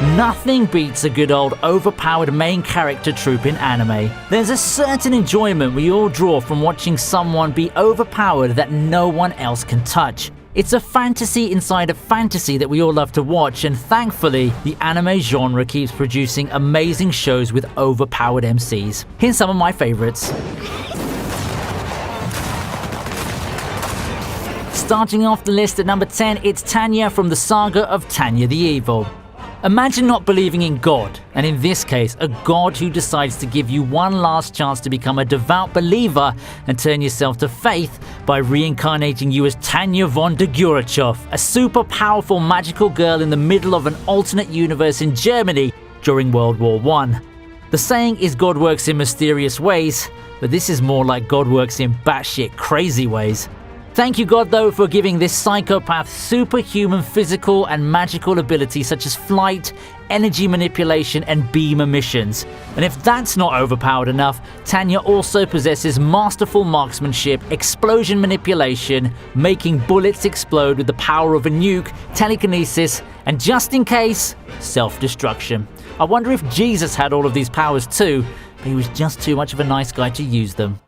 Nothing beats a good old overpowered main character trope in anime. There's a certain enjoyment we all draw from watching someone be overpowered that no one else can touch. It's a fantasy inside a fantasy that we all love to watch, and thankfully, the anime genre keeps producing amazing shows with overpowered MCs. Here's some of my favorites. Starting off the list at number 10, it's Tanya from the saga of Tanya the Evil. Imagine not believing in God, and in this case, a God who decides to give you one last chance to become a devout believer and turn yourself to faith by reincarnating you as Tanya von der Gurachov, a super powerful magical girl in the middle of an alternate universe in Germany during World War I. The saying is God works in mysterious ways, but this is more like God works in batshit crazy ways. Thank you, God, though, for giving this psychopath superhuman physical and magical abilities such as flight, energy manipulation, and beam emissions. And if that's not overpowered enough, Tanya also possesses masterful marksmanship, explosion manipulation, making bullets explode with the power of a nuke, telekinesis, and just in case, self-destruction. I wonder if Jesus had all of these powers too, but he was just too much of a nice guy to use them.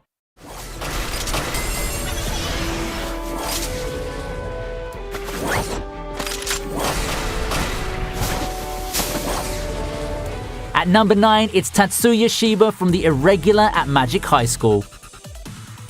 At number 9, it's Tatsuya Shiba from the Irregular at Magic High School.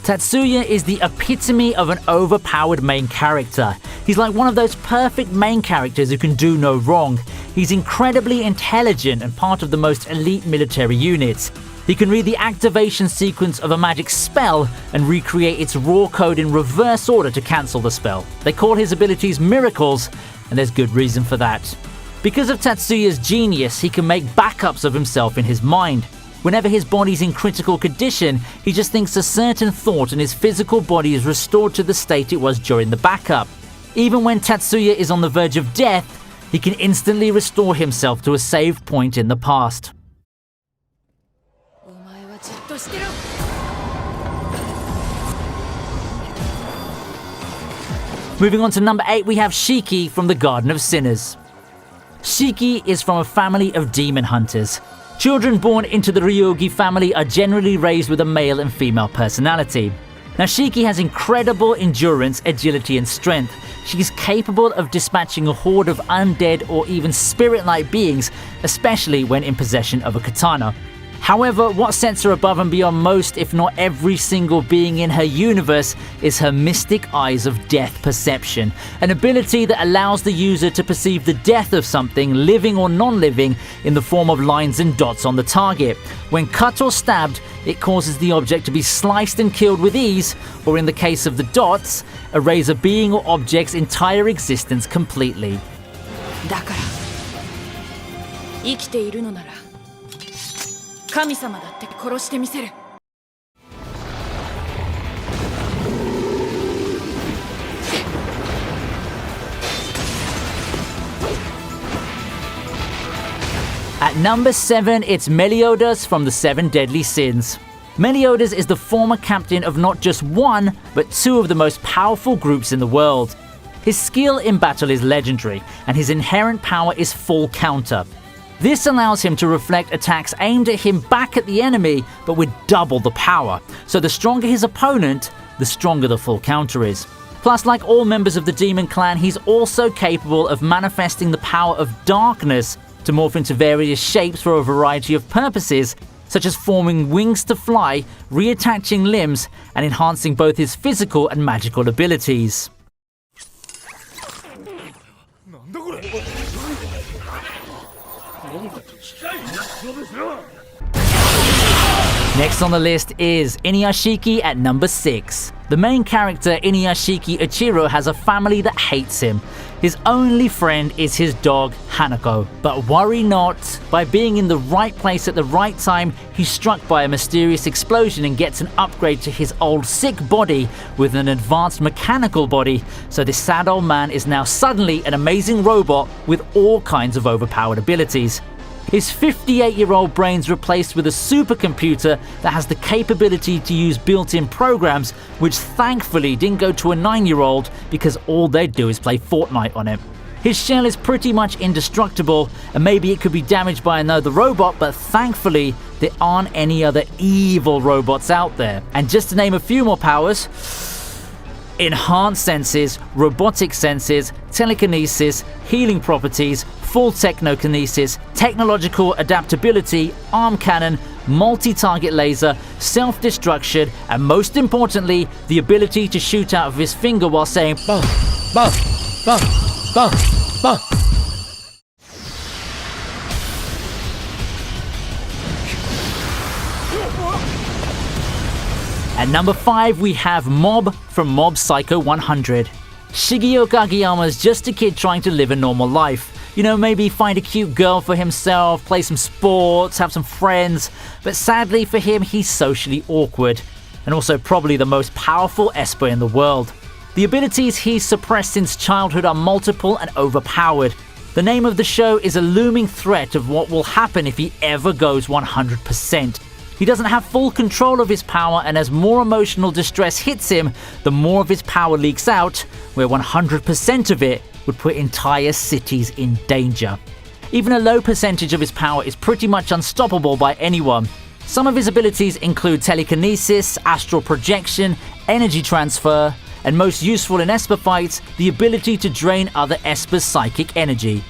Tatsuya is the epitome of an overpowered main character. He's like one of those perfect main characters who can do no wrong. He's incredibly intelligent and part of the most elite military units. He can read the activation sequence of a magic spell and recreate its raw code in reverse order to cancel the spell. They call his abilities miracles, and there's good reason for that. Because of Tatsuya's genius, he can make backups of himself in his mind. Whenever his body's in critical condition, he just thinks a certain thought and his physical body is restored to the state it was during the backup. Even when Tatsuya is on the verge of death, he can instantly restore himself to a saved point in the past. Moving on to number 8, we have Shiki from the Garden of Sinners. Shiki is from a family of demon hunters. Children born into the Ryogi family are generally raised with a male and female personality. Now, Shiki has incredible endurance, agility, and strength. She's capable of dispatching a horde of undead or even spirit-like beings, especially when in possession of a katana. However, what sets her above and beyond most, if not every single being in her universe, is her mystic eyes of death perception, an ability that allows the user to perceive the death of something, living or non-living, in the form of lines and dots on the target. When cut or stabbed, it causes the object to be sliced and killed with ease, or in the case of the dots, erase a being or object's entire existence completely. At number 7, it's Meliodas from the 7 Deadly Sins. Meliodas is the former captain of not just one, but 2 of the most powerful groups in the world. His skill in battle is legendary, and his inherent power is full counter. This allows him to reflect attacks aimed at him back at the enemy, but with double the power. So the stronger his opponent, the stronger the full counter is. Plus, like all members of the Demon Clan, he's also capable of manifesting the power of darkness to morph into various shapes for a variety of purposes, such as forming wings to fly, reattaching limbs, and enhancing both his physical and magical abilities. Next on the list is Inuyashiki at number 6. The main character, Inuyashiki Ichiro, has a family that hates him. His only friend is his dog, Hanako. But worry not, by being in the right place at the right time, he's struck by a mysterious explosion and gets an upgrade to his old sick body with an advanced mechanical body, so this sad old man is now suddenly an amazing robot with all kinds of overpowered abilities. His 58-year-old brain's replaced with a supercomputer that has the capability to use built-in programs, which thankfully didn't go to a 9-year-old because all they'd do is play Fortnite on it. His shell is pretty much indestructible, and maybe it could be damaged by another robot, but thankfully there aren't any other evil robots out there. And just to name a few more powers: enhanced senses, robotic senses, telekinesis, healing properties, full technokinesis, technological adaptability, arm cannon, multi-target laser, self-destruction, and most importantly, the ability to shoot out of his finger while saying "Bah, bah, bah, bah, bah." At number 5, we have Mob from Mob Psycho 100. Shigeo Kageyama's just a kid trying to live a normal life. You know, maybe find a cute girl for himself, play some sports, have some friends, but sadly for him, he's socially awkward, and also probably the most powerful Esper in the world. The abilities he's suppressed since childhood are multiple and overpowered. The name of the show is a looming threat of what will happen if he ever goes 100%. He doesn't have full control of his power, and as more emotional distress hits him, the more of his power leaks out, where 100% of it would put entire cities in danger. Even a low percentage of his power is pretty much unstoppable by anyone. Some of his abilities include telekinesis, astral projection, energy transfer, and most useful in Esper fights, the ability to drain other Esper's psychic energy.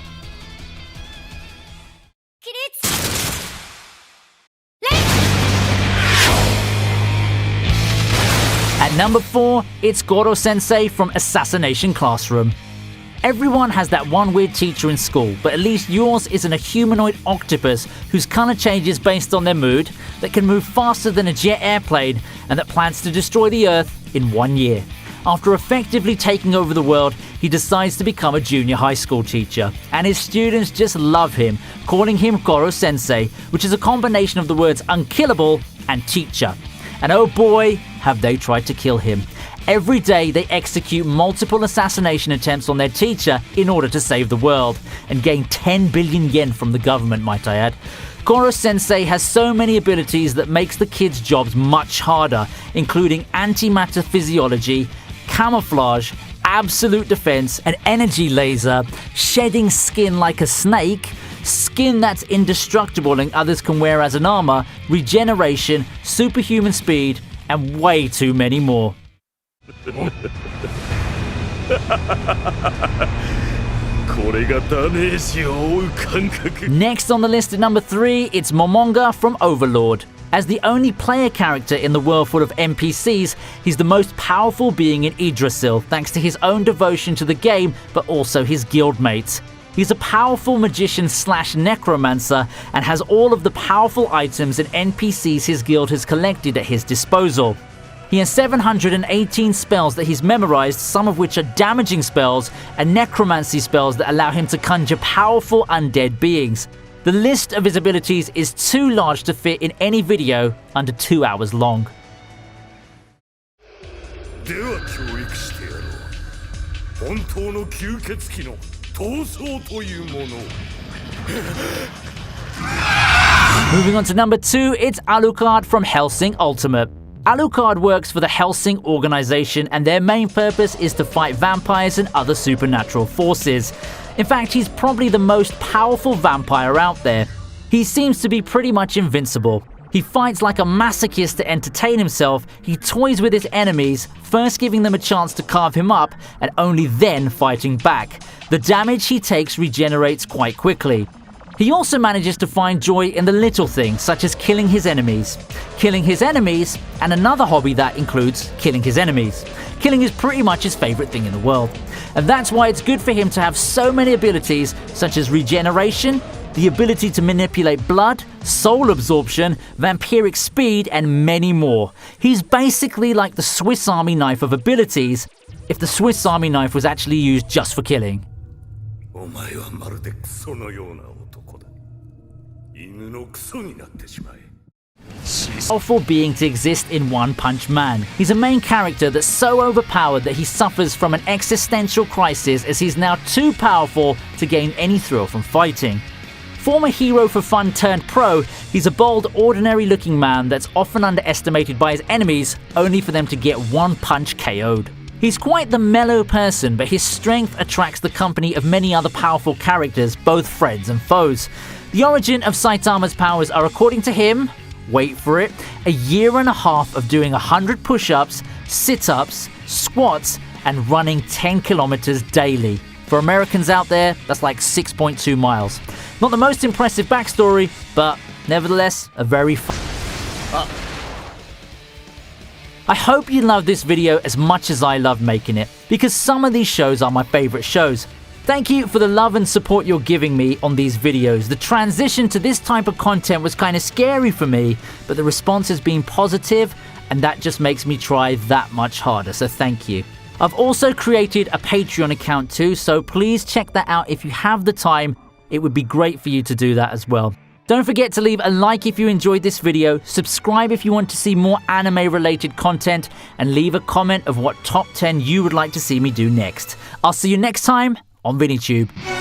At number 4, it's Goro Sensei from Assassination Classroom. Everyone has that one weird teacher in school, but at least yours isn't a humanoid octopus whose color changes based on their mood, that can move faster than a jet airplane, and that plans to destroy the Earth in 1 year. After effectively taking over the world, he decides to become a junior high school teacher, and his students just love him, calling him Goro Sensei, which is a combination of the words unkillable and teacher. And oh boy, have they tried to kill him. Every day they execute multiple assassination attempts on their teacher in order to save the world, and gain 10 billion yen from the government, might I add. Goro Sensei has so many abilities that makes the kids' jobs much harder, including antimatter physiology, camouflage, absolute defense, an energy laser, shedding skin like a snake, skin that's indestructible and others can wear as an armor, regeneration, superhuman speed, and way too many more. Next on the list at number 3, it's Momonga from Overlord. As the only player character in the world full of NPCs, he's the most powerful being in Yggdrasil, thanks to his own devotion to the game, but also his guildmates. He's a powerful magician / necromancer, and has all of the powerful items and NPCs his guild has collected at his disposal. He has 718 spells that he's memorized, some of which are damaging spells and necromancy spells that allow him to conjure powerful undead beings. The list of his abilities is too large to fit in any video under 2 hours long. Moving on to number 2, it's Alucard from Hellsing Ultimate. Alucard works for the Hellsing organization, and their main purpose is to fight vampires and other supernatural forces. In fact, he's probably the most powerful vampire out there. He seems to be pretty much invincible. He fights like a masochist to entertain himself. He toys with his enemies, first giving them a chance to carve him up, and only then fighting back. The damage he takes regenerates quite quickly. He also manages to find joy in the little things, such as killing his enemies. Killing his enemies, and another hobby that includes killing his enemies. Killing is pretty much his favorite thing in the world. And that's why it's good for him to have so many abilities, such as regeneration, the ability to manipulate blood, soul absorption, vampiric speed, and many more. He's basically like the Swiss Army knife of abilities, if the Swiss Army knife was actually used just for killing. Powerful being to exist in One Punch Man. He's a main character that's so overpowered that he suffers from an existential crisis, as he's now too powerful to gain any thrill from fighting. Former hero for fun turned pro, he's a bold, ordinary-looking man that's often underestimated by his enemies, only for them to get one punch KO'd. He's quite the mellow person, but his strength attracts the company of many other powerful characters, both friends and foes. The origin of Saitama's powers are, according to him, wait for it, a year and a half of doing 100 push-ups, sit-ups, squats, and running 10 kilometers daily. For Americans out there, that's like 6.2 miles. Not the most impressive backstory, but nevertheless, a very I hope you love this video as much as I love making it, because some of these shows are my favorite shows. Thank you for the love and support you're giving me on these videos. The transition to this type of content was kind of scary for me, but the response has been positive, and that just makes me try that much harder, so thank you. I've also created a Patreon account too, so please check that out if you have the time. It would be great for you to do that as well. Don't forget to leave a like if you enjoyed this video, subscribe if you want to see more anime related content, and leave a comment of what top 10 you would like to see me do next. I'll see you next time on ViniiTube.